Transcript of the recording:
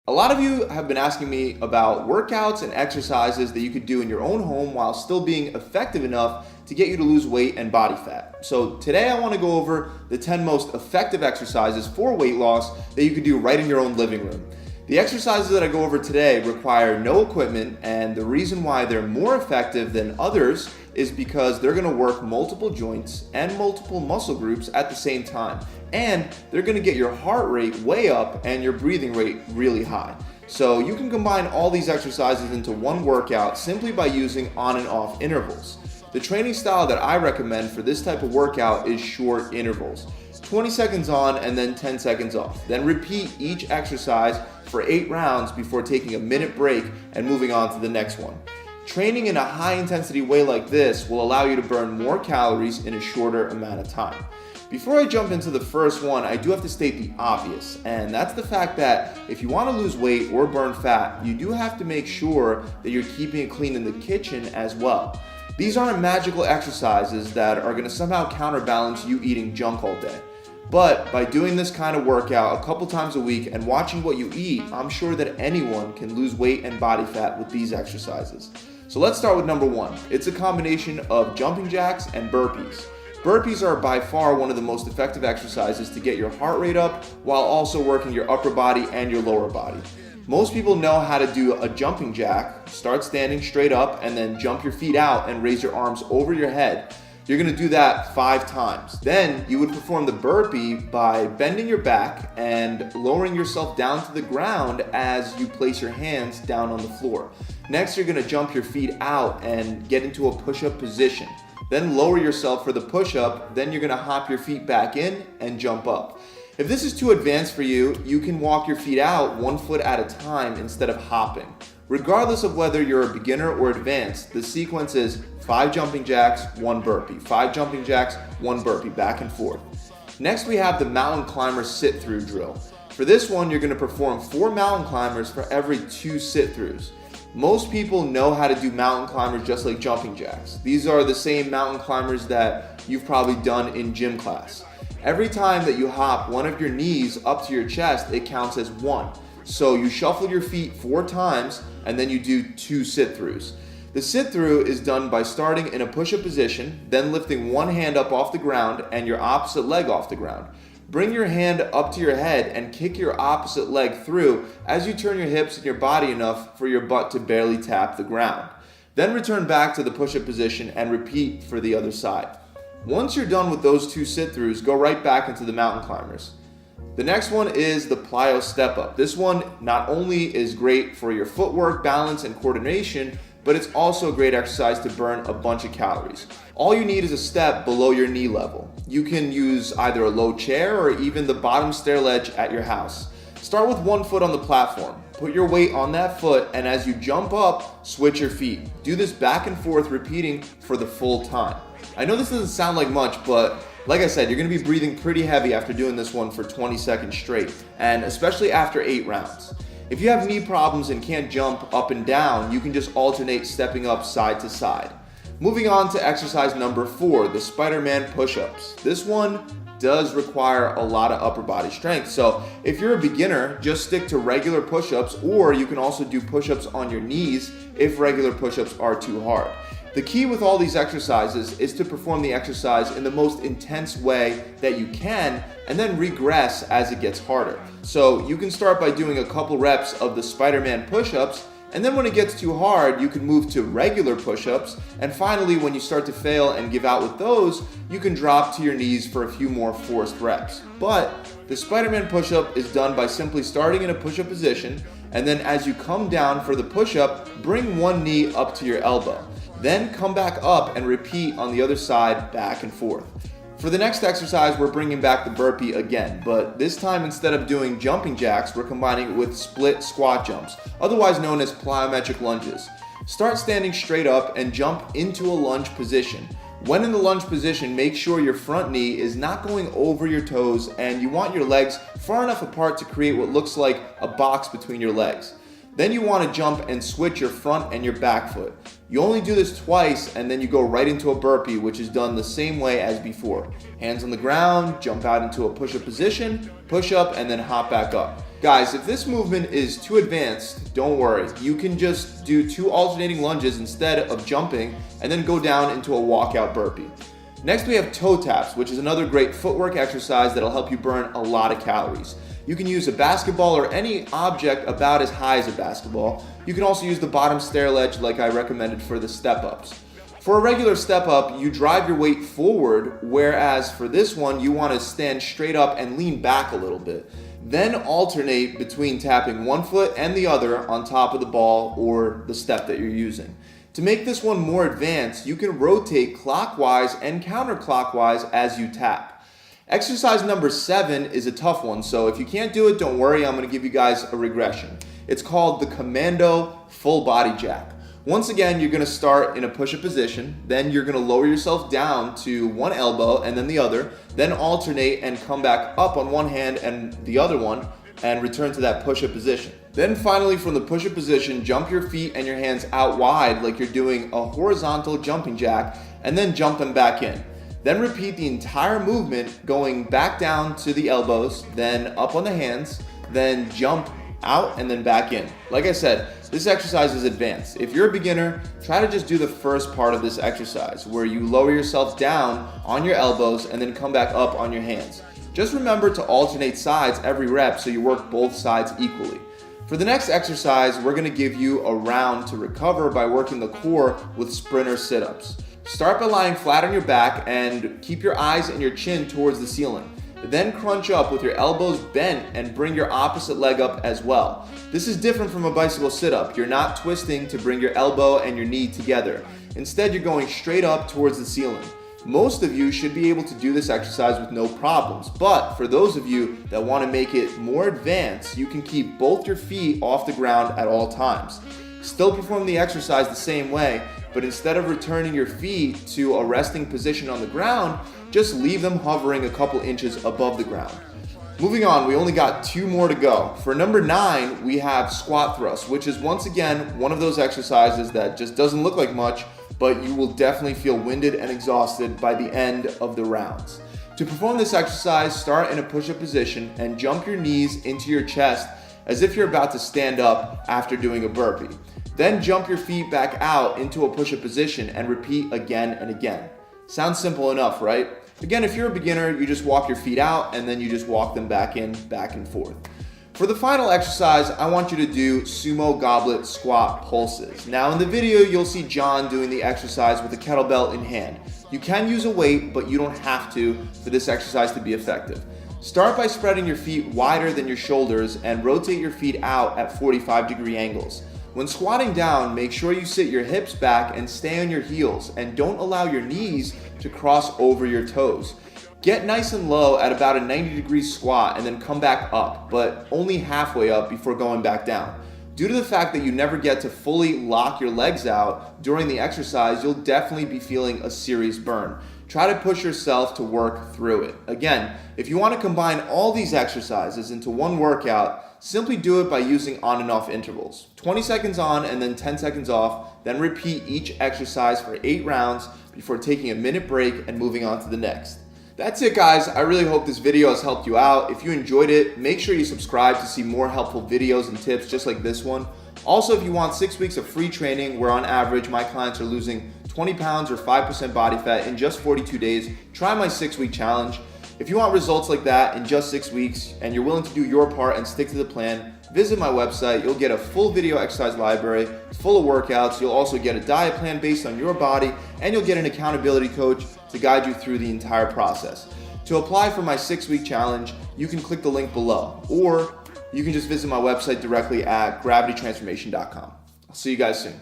A lot of you have been asking me about workouts and exercises that you could do in your own home while still being effective enough to get you to lose weight and body fat. So today I want to go over the 10 most effective exercises for weight loss that you could do right in your own living room. The exercises that I go over today require no equipment, and the reason why they're more effective than others is because they're going to work multiple joints and multiple muscle groups at the same time. And they're going to get your heart rate way up and your breathing rate really high. So you can combine all these exercises into one workout simply by using on and off intervals. The training style that I recommend for this type of workout is short intervals. 20 seconds on and then 10 seconds off. Then repeat each exercise for 8 rounds before taking a minute break and moving on to the next one. Training in a high intensity way like this will allow you to burn more calories in a shorter amount of time. Before I jump into the first one, I do have to state the obvious, and that's the fact that if you want to lose weight or burn fat, you do have to make sure that you're keeping it clean in the kitchen as well. These aren't magical exercises that are going to somehow counterbalance you eating junk all day. But by doing this kind of workout a couple times a week and watching what you eat, I'm sure that anyone can lose weight and body fat with these exercises. So let's start with number 1. It's a combination of jumping jacks and burpees. Burpees are by far one of the most effective exercises to get your heart rate up while also working your upper body and your lower body. Most people know how to do a jumping jack. Start standing straight up and then jump your feet out and raise your arms over your head. You're going to do that 5 times. Then you would perform the burpee by bending your back and lowering yourself down to the ground as you place your hands down on the floor. Next, you're going to jump your feet out and get into a push-up position. Then lower yourself for the push-up. Then you're going to hop your feet back in and jump up. If this is too advanced for you, you can walk your feet out 1 foot at a time instead of hopping. Regardless of whether you're a beginner or advanced, the sequence is 5 jumping jacks, 1 burpee, 5 jumping jacks, 1 burpee, back and forth. Next, we have the mountain climber sit-through drill. For this one, you're going to perform 4 mountain climbers for every 2 sit-throughs. Most people know how to do mountain climbers just like jumping jacks. These are the same mountain climbers that you've probably done in gym class. Every time that you hop one of your knees up to your chest, it counts as 1. So you shuffle your feet 4 times and then you do 2 sit-throughs. The sit-through is done by starting in a push-up position, then lifting one hand up off the ground and your opposite leg off the ground. Bring your hand up to your head and kick your opposite leg through as you turn your hips and your body enough for your butt to barely tap the ground. Then return back to the push-up position and repeat for the other side. Once you're done with those 2 sit-throughs, go right back into the mountain climbers. The next one is the plyo StepUp. This one not only is great for your footwork, balance, and coordination, but it's also a great exercise to burn a bunch of calories. All you need is a step below your knee level. You can use either a low chair or even the bottom stair ledge at your house. Start with 1 foot on the platform. Put your weight on that foot, and as you jump up, switch your feet. Do this back and forth, repeating for the full time. I know this doesn't sound like much, but like I said, you're going to be breathing pretty heavy after doing this one for 20 seconds straight, and especially after 8 rounds. If you have knee problems and can't jump up and down, you can just alternate stepping up side to side. Moving on to exercise number 4, the Spider-Man push-ups. This one does require a lot of upper body strength, so if you're a beginner, just stick to regular push-ups, or you can also do push-ups on your knees if regular push-ups are too hard. The key with all these exercises is to perform the exercise in the most intense way that you can and then regress as it gets harder. So you can start by doing a couple reps of the Spider-Man push-ups, and then when it gets too hard, you can move to regular push-ups, and finally when you start to fail and give out with those, you can drop to your knees for a few more forced reps. But the Spider-Man push-up is done by simply starting in a push-up position, and then as you come down for the push-up, bring one knee up to your elbow. Then come back up and repeat on the other side, back and forth. For the next exercise, we're bringing back the burpee again, but this time instead of doing jumping jacks, we're combining it with split squat jumps, otherwise known as plyometric lunges. Start standing straight up and jump into a lunge position. When in the lunge position, make sure your front knee is not going over your toes and you want your legs far enough apart to create what looks like a box between your legs. Then you want to jump and switch your front and your back foot. You only do this twice and then you go right into a burpee, which is done the same way as before. Hands on the ground, jump out into a push-up position, push up, and then hop back up. Guys, if this movement is too advanced, don't worry. You can just do 2 alternating lunges instead of jumping and then go down into a walkout burpee. Next we have toe taps, which is another great footwork exercise that'll help you burn a lot of calories. You can use a basketball or any object about as high as a basketball. You can also use the bottom stair ledge like I recommended for the StepUps. For a regular step up, you drive your weight forward, whereas for this one, you want to stand straight up and lean back a little bit. Then alternate between tapping one foot and the other on top of the ball or the step that you're using. To make this one more advanced, you can rotate clockwise and counterclockwise as you tap. Exercise number 7 is a tough one, so if you can't do it, don't worry, I'm going to give you guys a regression. It's called the Commando Full Body Jack. Once again, you're going to start in a push-up position, then you're going to lower yourself down to one elbow and then the other, then alternate and come back up on one hand and the other one, and return to that push-up position. Then finally, from the push-up position, jump your feet and your hands out wide like you're doing a horizontal jumping jack, and then jump them back in. Then repeat the entire movement, going back down to the elbows, then up on the hands, then jump out and then back in. Like I said, this exercise is advanced. If you're a beginner, try to just do the first part of this exercise where you lower yourself down on your elbows and then come back up on your hands. Just remember to alternate sides every rep so you work both sides equally. For the next exercise, we're going to give you a round to recover by working the core with sprinter sit-ups. Start by lying flat on your back and keep your eyes and your chin towards the ceiling. Then crunch up with your elbows bent and bring your opposite leg up as well. This is different from a bicycle sit-up. You're not twisting to bring your elbow and your knee together. Instead, you're going straight up towards the ceiling. Most of you should be able to do this exercise with no problems, but for those of you that want to make it more advanced, you can keep both your feet off the ground at all times. Still perform the exercise the same way, but instead of returning your feet to a resting position on the ground, just leave them hovering a couple inches above the ground. Moving on, we only got 2 more to go. For number 9, we have squat thrust, which is once again one of those exercises that just doesn't look like much, but you will definitely feel winded and exhausted by the end of the rounds. To perform this exercise, start in a push-up position and jump your knees into your chest as if you're about to stand up after doing a burpee. Then jump your feet back out into a push-up position and repeat again and again. Sounds simple enough, right? Again, if you're a beginner, you just walk your feet out and then you just walk them back in, back and forth. For the final exercise, I want you to do Sumo goblet squat pulses. Now in the video, you'll see John doing the exercise with a kettlebell in hand. You can use a weight, but you don't have to for this exercise to be effective. Start by spreading your feet wider than your shoulders and rotate your feet out at 45-degree angles. When squatting down, make sure you sit your hips back and stay on your heels, and don't allow your knees to cross over your toes. Get nice and low at about a 90-degree squat and then come back up, but only halfway up before going back down. Due to the fact that you never get to fully lock your legs out during the exercise, you'll definitely be feeling a serious burn. Try to push yourself to work through it. Again, if you want to combine all these exercises into one workout, simply do it by using on and off intervals. 20 seconds on and then 10 seconds off, then repeat each exercise for 8 rounds before taking a minute break and moving on to the next. That's it, guys. I really hope this video has helped you out. If you enjoyed it, make sure you subscribe to see more helpful videos and tips just like this one. Also, if you want 6 weeks of free training where on average my clients are losing 20 pounds or 5% body fat in just 42 days, try my 6-week challenge. If you want results like that in just 6 weeks and you're willing to do your part and stick to the plan, visit my website. You'll get a full video exercise library full of workouts. You'll also get a diet plan based on your body, and you'll get an accountability coach to guide you through the entire process. To apply for my 6-week challenge, you can click the link below, or you can just visit my website directly at gravitytransformation.com. I'll see you guys soon.